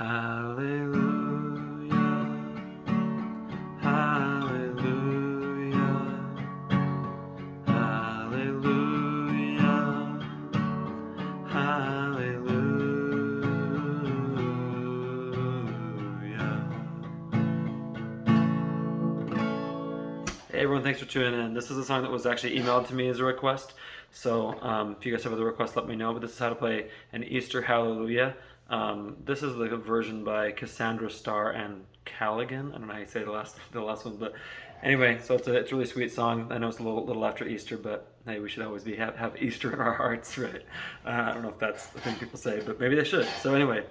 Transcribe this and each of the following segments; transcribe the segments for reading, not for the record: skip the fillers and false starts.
Hallelujah, hallelujah, hallelujah, hallelujah. Hey everyone, thanks for tuning in. This is a song that was actually emailed to me as a request. So if you guys have other requests, let me know. But this is how to play an Easter Hallelujah. This is the version by Cassandra Starr and Callaghan. I don't know how you say the last one, but anyway, so it's a really sweet song. I know it's a little after Easter, but hey, we should always have Easter in our hearts, right? I don't know if that's the thing people say, but maybe they should. So anyway,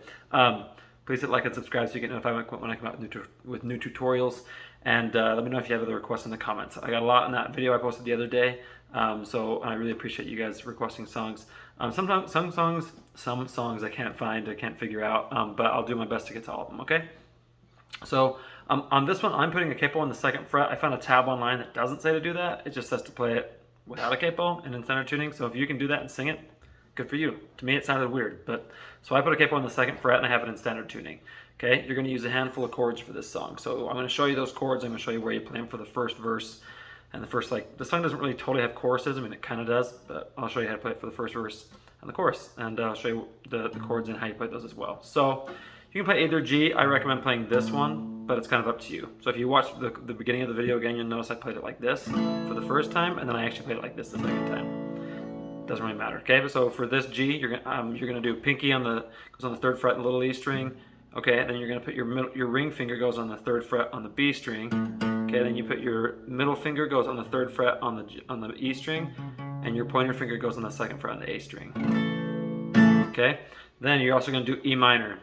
please hit like and subscribe so you get notified when I come out with new tutorials. And let me know if you have other requests in the comments. I got a lot in that video I posted the other day, so I really appreciate you guys requesting songs. Some songs I can't figure out, but I'll do my best to get to all of them, okay? So on this one, I'm putting a capo on the 2nd fret. I found a tab online that doesn't say to do that. It just says to play it without a capo and in center tuning. So if you can do that and sing it, good for you. To me, it sounded weird, but so I put a capo on the 2nd fret and I have it in standard tuning. Okay, you're going to use a handful of chords for this song. So I'm going to show you those chords. I'm going to show you where you play them for the first verse and the first, the song doesn't really totally have choruses. I mean, it kind of does, but I'll show you how to play it for the first verse and the chorus. And I'll show you the chords and how you play those as well. So you can play either G. I recommend playing this one, but it's kind of up to you. So if you watch the beginning of the video again, you'll notice I played it like this for the first time, and then I actually played it like this the second time. Doesn't really matter, okay? So for this G, you're gonna do pinky goes on the 3rd fret and little E string. Okay, then you're gonna put your ring finger goes on the 3rd fret on the B string. Okay, then you put your middle finger goes on the 3rd fret on the E string, and your pointer finger goes on the 2nd fret on the A string. Okay, then you're also gonna do E minor.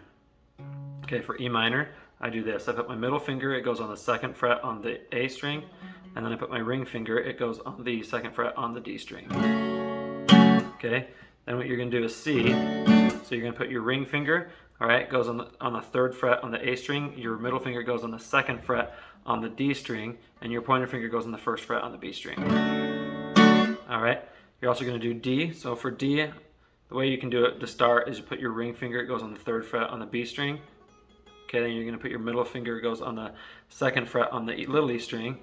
Okay, for E minor, I do this. I put my middle finger, it goes on the 2nd fret on the A string, and then I put my ring finger, it goes on the 2nd fret on the D string. Okay, then what you're gonna do is C. So you're gonna put your ring finger, all right, goes on the 3rd fret on the A string, your middle finger goes on the 2nd fret on the D string, and your pointer finger goes on the 1st fret on the B string. All right, you're also gonna do D. So for D, the way you can do it to start is you put your ring finger, it goes on the 3rd fret on the B string. Okay, then you're gonna put your middle finger, goes on the 2nd fret on the little E string,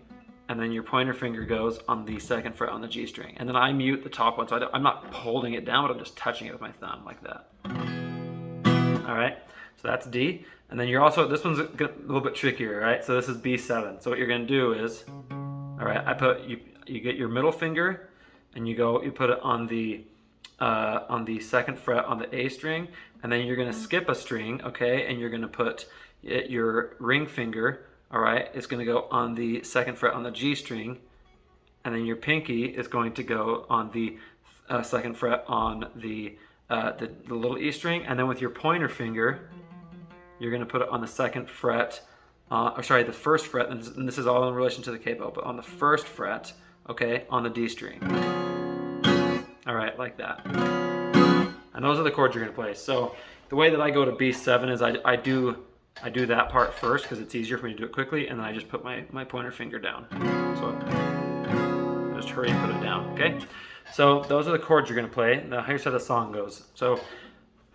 and then your pointer finger goes on the 2nd fret on the G string. And then I mute the top one, so I'm not holding it down, but I'm just touching it with my thumb like that. All right, so that's D. And then you're also, this one's a little bit trickier, right? So this is B7. So what you're gonna do is, all right, you get your middle finger and you put it on the 2nd fret on the A string, and then you're gonna skip a string, okay? And you're gonna put your ring finger, all right, it's gonna go on the 2nd fret on the G string, and then your pinky is going to go on the 2nd fret on the little E string, and then with your pointer finger, you're going to put it on the 2nd fret, the 1st fret, and this is all in relation to the capo, but on the 1st fret, okay, on the D string. All right, like that. And those are the chords you're going to play. So the way that I go to B7 is I do that part first because it's easier for me to do it quickly, and then I just put my pointer finger down. So just hurry and put it down, okay? So those are the chords you're going to play. Now here's how the song goes. So at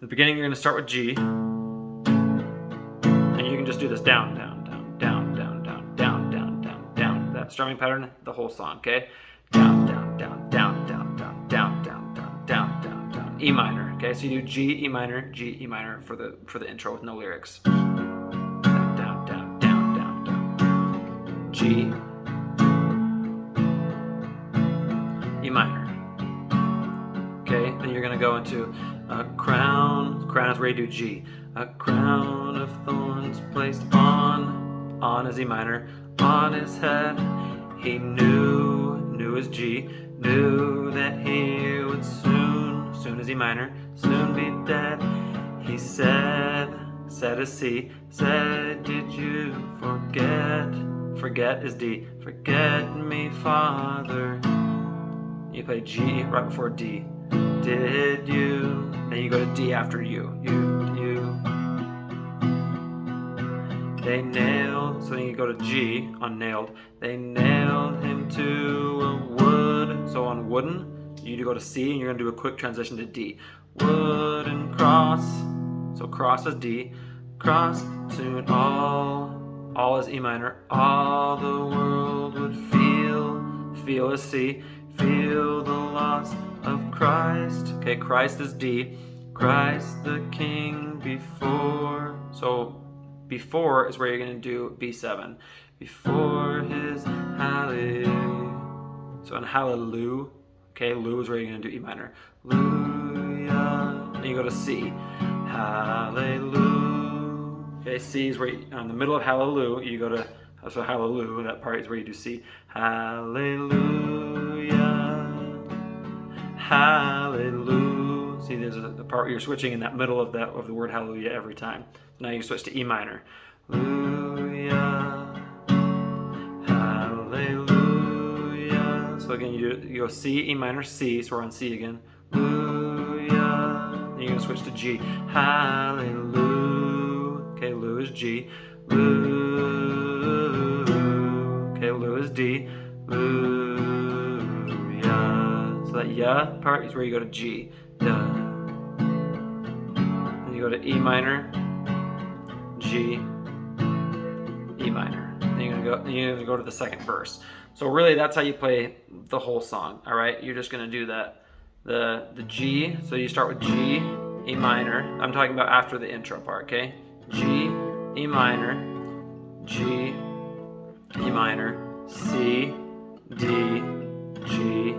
the beginning you're going to start with G, and you can just do this down, down, down, down, down, down, down, down, down, down. That strumming pattern, the whole song, okay? Down, down, down, down, down, down, down, down, down, down, down, down. E minor, okay? So you do G, E minor, for the intro with no lyrics. Down, down, down, down, down, down. G, E minor. Okay, then you're gonna go into a crown. Crown is where you do G. A crown of thorns placed on is E minor, on his head. He knew is G, knew that he would soon is E minor, soon be dead. He said is C, said, did you forget is D, forget me, Father. You play G right before D. Did you? Then you go to D after you. They nailed, so then you go to G on nailed. They nailed him to a wood. So on wooden, you need to go to C and you're gonna do a quick transition to D. Wooden cross, so cross is D. cross. Soon all is E minor. All the world would feel is C, feel the loss of Christ. Okay, Christ is D. Christ the King before. So before is where you're going to do B7. Before his hallelujah. So in hallelujah, okay, Lu is where you're going to do E minor. Hallelujah. And you go to C. Hallelujah. Okay, C is where you, in the middle of hallelujah, you go to, so hallelujah, that part is where you do C. Hallelujah. Hallelujah. See, there's the part where you're switching in that middle of the word hallelujah every time. So now you switch to E minor. Hallelujah. Hallelujah. So again, you go C, E minor, C. So we're on C again. Hallelujah. And you're gonna switch to G. Hallelujah. Okay, Lu is G. Lu. Okay, Lu is D. Hallelujah. So that ya part is where you go to G. Da. Then you go to E minor, G, E minor. Then you're gonna go to the second verse. So really, that's how you play the whole song. All right, you're just gonna do that. The G. So you start with G, E minor. I'm talking about after the intro part. Okay, G, E minor, G, E minor, C, D, G,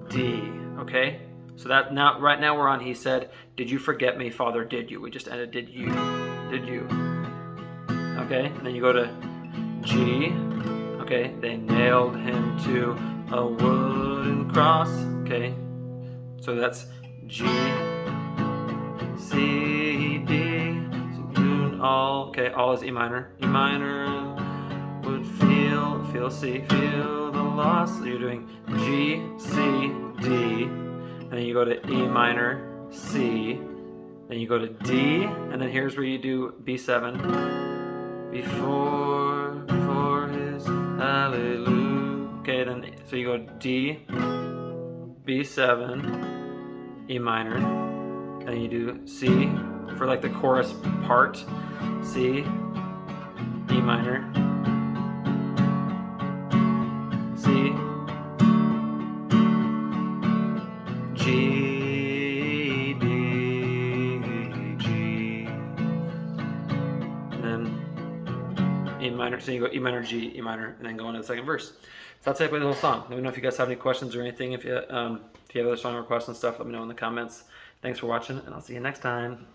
D. Okay. So that now, right now we're on. He said, "Did you forget me, Father? Did you?" We just ended. Did you? Did you? Okay. And then you go to G. Okay. They nailed him to a wooden cross. Okay. So that's G, C, D. So all. Okay. All is E minor. E minor would feel C, feel the loss. So you're doing G, C, D. And then you go to E minor, C, then you go to D, and then here's where you do B7. Before his hallelujah. Okay, then so you go D, B7, E minor, and you do C for like the chorus part, C, E minor, C, G, D, G, and then E minor. So you go E minor, G, E minor, and then go into the second verse. So that's how I play the whole song. Let me know if you guys have any questions or anything. If you have other song requests and stuff, let me know in the comments. Thanks for watching, and I'll see you next time.